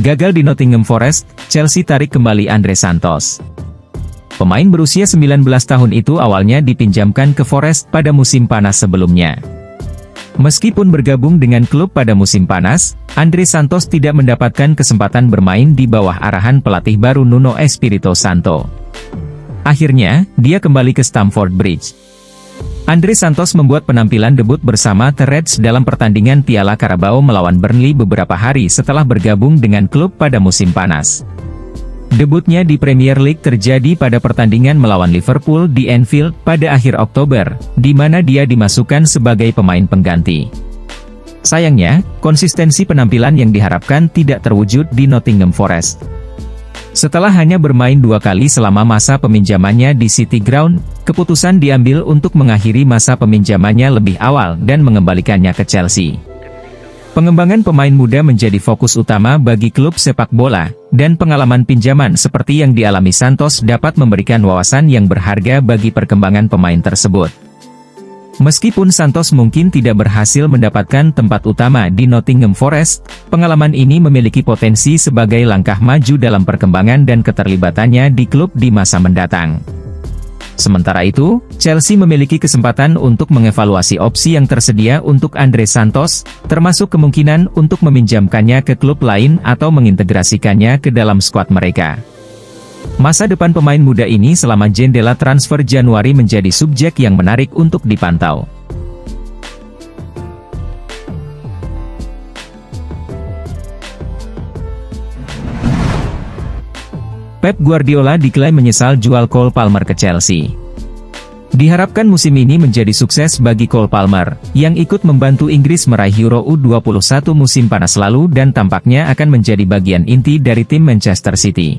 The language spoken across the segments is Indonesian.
Gagal di Nottingham Forest, Chelsea tarik kembali Andre Santos. Pemain berusia 19 tahun itu awalnya dipinjamkan ke Forest pada musim panas sebelumnya. Meskipun bergabung dengan klub pada musim panas, Andre Santos tidak mendapatkan kesempatan bermain di bawah arahan pelatih baru Nuno Espirito Santo. Akhirnya, dia kembali ke Stamford Bridge. Andre Santos membuat penampilan debut bersama The Reds dalam pertandingan Piala Carabao melawan Burnley beberapa hari setelah bergabung dengan klub pada musim panas. Debutnya di Premier League terjadi pada pertandingan melawan Liverpool di Anfield pada akhir Oktober, di mana dia dimasukkan sebagai pemain pengganti. Sayangnya, konsistensi penampilan yang diharapkan tidak terwujud di Nottingham Forest. Setelah hanya bermain 2 kali selama masa peminjamannya di City Ground, keputusan diambil untuk mengakhiri masa peminjamannya lebih awal dan mengembalikannya ke Chelsea. Pengembangan pemain muda menjadi fokus utama bagi klub sepak bola, dan pengalaman pinjaman seperti yang dialami Santos dapat memberikan wawasan yang berharga bagi perkembangan pemain tersebut. Meskipun Santos mungkin tidak berhasil mendapatkan tempat utama di Nottingham Forest, pengalaman ini memiliki potensi sebagai langkah maju dalam perkembangan dan keterlibatannya di klub di masa mendatang. Sementara itu, Chelsea memiliki kesempatan untuk mengevaluasi opsi yang tersedia untuk Andre Santos, termasuk kemungkinan untuk meminjamkannya ke klub lain atau mengintegrasikannya ke dalam skuad mereka. Masa depan pemain muda ini selama jendela transfer Januari menjadi subjek yang menarik untuk dipantau. Pep Guardiola diklaim menyesal jual Cole Palmer ke Chelsea. Diharapkan musim ini menjadi sukses bagi Cole Palmer, yang ikut membantu Inggris meraih Euro U21 musim panas lalu dan tampaknya akan menjadi bagian inti dari tim Manchester City.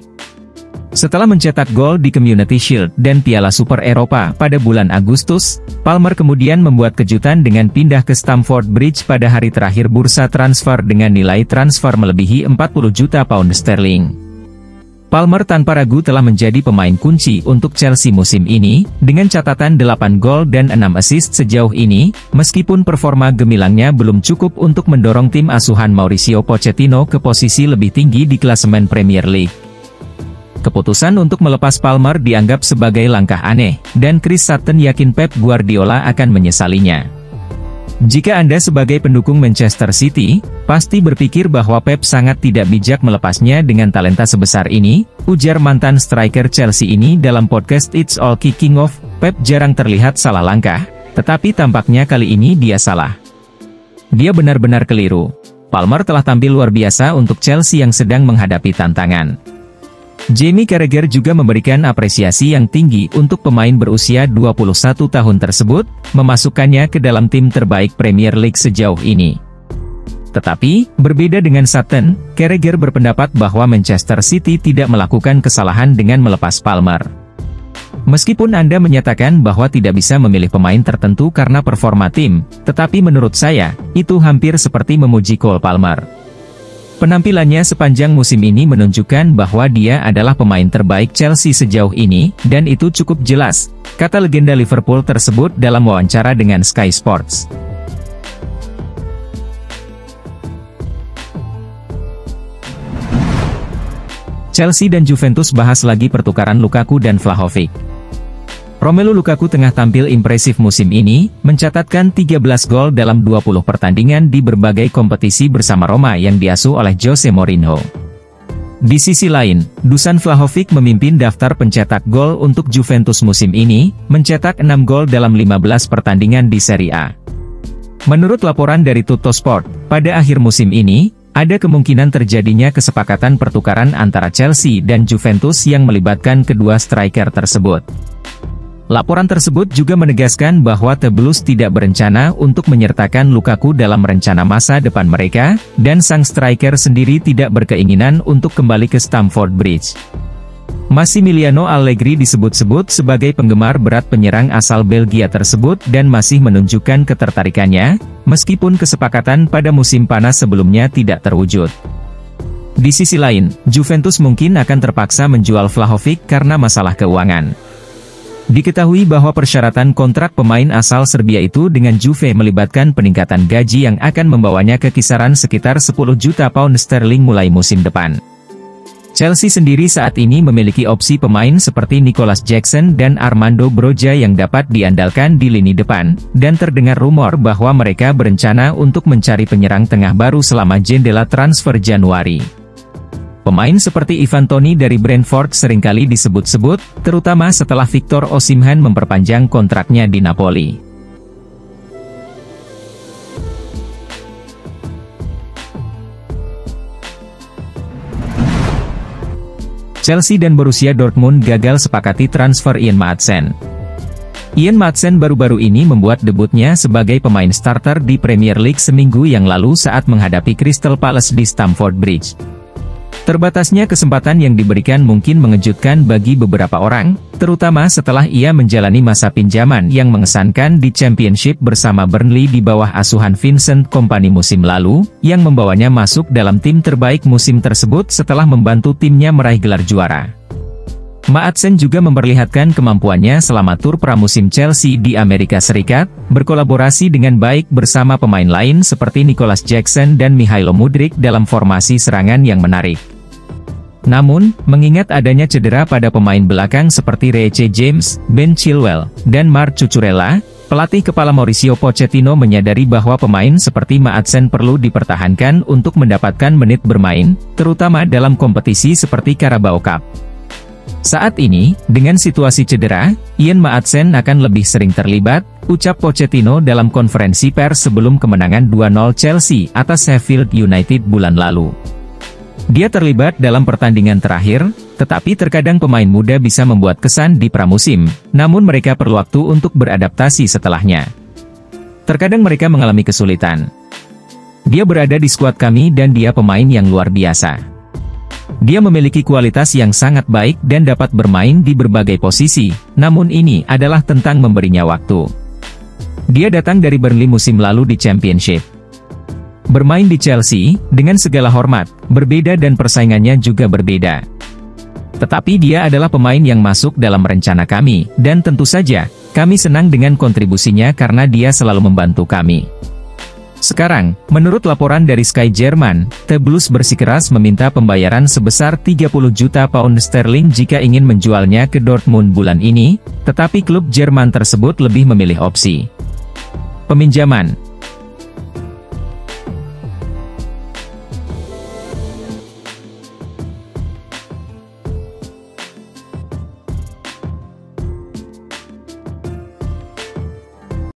Setelah mencetak gol di Community Shield dan Piala Super Eropa pada bulan Agustus, Palmer kemudian membuat kejutan dengan pindah ke Stamford Bridge pada hari terakhir bursa transfer dengan nilai transfer melebihi 40 juta pound sterling. Palmer tanpa ragu telah menjadi pemain kunci untuk Chelsea musim ini, dengan catatan 8 gol dan 6 assist sejauh ini, meskipun performa gemilangnya belum cukup untuk mendorong tim asuhan Mauricio Pochettino ke posisi lebih tinggi di klasemen Premier League. Keputusan untuk melepas Palmer dianggap sebagai langkah aneh, dan Chris Sutton yakin Pep Guardiola akan menyesalinya. Jika Anda sebagai pendukung Manchester City, pasti berpikir bahwa Pep sangat tidak bijak melepasnya dengan talenta sebesar ini, ujar mantan striker Chelsea ini dalam podcast It's All Kicking Off. Pep jarang terlihat salah langkah, tetapi tampaknya kali ini dia salah. Dia benar-benar keliru. Palmer telah tampil luar biasa untuk Chelsea yang sedang menghadapi tantangan. Jamie Carragher juga memberikan apresiasi yang tinggi untuk pemain berusia 21 tahun tersebut, memasukkannya ke dalam tim terbaik Premier League sejauh ini. Tetapi, berbeda dengan Sutton, Carragher berpendapat bahwa Manchester City tidak melakukan kesalahan dengan melepas Palmer. Meskipun Anda menyatakan bahwa tidak bisa memilih pemain tertentu karena performa tim, tetapi menurut saya, itu hampir seperti memuji Cole Palmer. Penampilannya sepanjang musim ini menunjukkan bahwa dia adalah pemain terbaik Chelsea sejauh ini, dan itu cukup jelas, kata legenda Liverpool tersebut dalam wawancara dengan Sky Sports. Chelsea dan Juventus bahas lagi pertukaran Lukaku dan Vlahovic. Romelu Lukaku tengah tampil impresif musim ini, mencatatkan 13 gol dalam 20 pertandingan di berbagai kompetisi bersama Roma yang diasuh oleh Jose Mourinho. Di sisi lain, Dusan Vlahovic memimpin daftar pencetak gol untuk Juventus musim ini, mencetak 6 gol dalam 15 pertandingan di Serie A. Menurut laporan dari Tuttosport, pada akhir musim ini, ada kemungkinan terjadinya kesepakatan pertukaran antara Chelsea dan Juventus yang melibatkan kedua striker tersebut. Laporan tersebut juga menegaskan bahwa The Blues tidak berencana untuk menyertakan Lukaku dalam rencana masa depan mereka, dan sang striker sendiri tidak berkeinginan untuk kembali ke Stamford Bridge. Massimiliano Allegri disebut-sebut sebagai penggemar berat penyerang asal Belgia tersebut dan masih menunjukkan ketertarikannya, meskipun kesepakatan pada musim panas sebelumnya tidak terwujud. Di sisi lain, Juventus mungkin akan terpaksa menjual Vlahovic karena masalah keuangan. Diketahui bahwa persyaratan kontrak pemain asal Serbia itu dengan Juve melibatkan peningkatan gaji yang akan membawanya ke kisaran sekitar 10 juta pound sterling mulai musim depan. Chelsea sendiri saat ini memiliki opsi pemain seperti Nicolas Jackson dan Armando Broja yang dapat diandalkan di lini depan, dan terdengar rumor bahwa mereka berencana untuk mencari penyerang tengah baru selama jendela transfer Januari. Pemain seperti Ivan Toney dari Brentford seringkali disebut-sebut, terutama setelah Victor Osimhen memperpanjang kontraknya di Napoli. Chelsea dan Borussia Dortmund gagal sepakati transfer Ian Maatsen. Ian Maatsen baru-baru ini membuat debutnya sebagai pemain starter di Premier League seminggu yang lalu saat menghadapi Crystal Palace di Stamford Bridge. Terbatasnya kesempatan yang diberikan mungkin mengejutkan bagi beberapa orang, terutama setelah ia menjalani masa pinjaman yang mengesankan di Championship bersama Burnley di bawah asuhan Vincent Kompany musim lalu, yang membawanya masuk dalam tim terbaik musim tersebut setelah membantu timnya meraih gelar juara. Maatsen juga memperlihatkan kemampuannya selama tur pramusim Chelsea di Amerika Serikat, berkolaborasi dengan baik bersama pemain lain seperti Nicolas Jackson dan Mykhailo Mudryk dalam formasi serangan yang menarik. Namun, mengingat adanya cedera pada pemain belakang seperti Reece James, Ben Chilwell, dan Marc Cucurella, pelatih kepala Mauricio Pochettino menyadari bahwa pemain seperti Maatsen perlu dipertahankan untuk mendapatkan menit bermain, terutama dalam kompetisi seperti Carabao Cup. Saat ini, dengan situasi cedera, Ian Maatsen akan lebih sering terlibat, ucap Pochettino dalam konferensi pers sebelum kemenangan 2-0 Chelsea atas Sheffield United bulan lalu. Dia terlibat dalam pertandingan terakhir, tetapi terkadang pemain muda bisa membuat kesan di pramusim, namun mereka perlu waktu untuk beradaptasi setelahnya. Terkadang mereka mengalami kesulitan. Dia berada di skuad kami dan dia pemain yang luar biasa. Dia memiliki kualitas yang sangat baik dan dapat bermain di berbagai posisi, namun ini adalah tentang memberinya waktu. Dia datang dari Burnley musim lalu di Championship. Bermain di Chelsea, dengan segala hormat, berbeda dan persaingannya juga berbeda. Tetapi dia adalah pemain yang masuk dalam rencana kami, dan tentu saja, kami senang dengan kontribusinya karena dia selalu membantu kami. Sekarang, menurut laporan dari Sky Jerman, The Blues bersikeras meminta pembayaran sebesar 30 juta pound sterling jika ingin menjualnya ke Dortmund bulan ini, tetapi klub Jerman tersebut lebih memilih opsi peminjaman.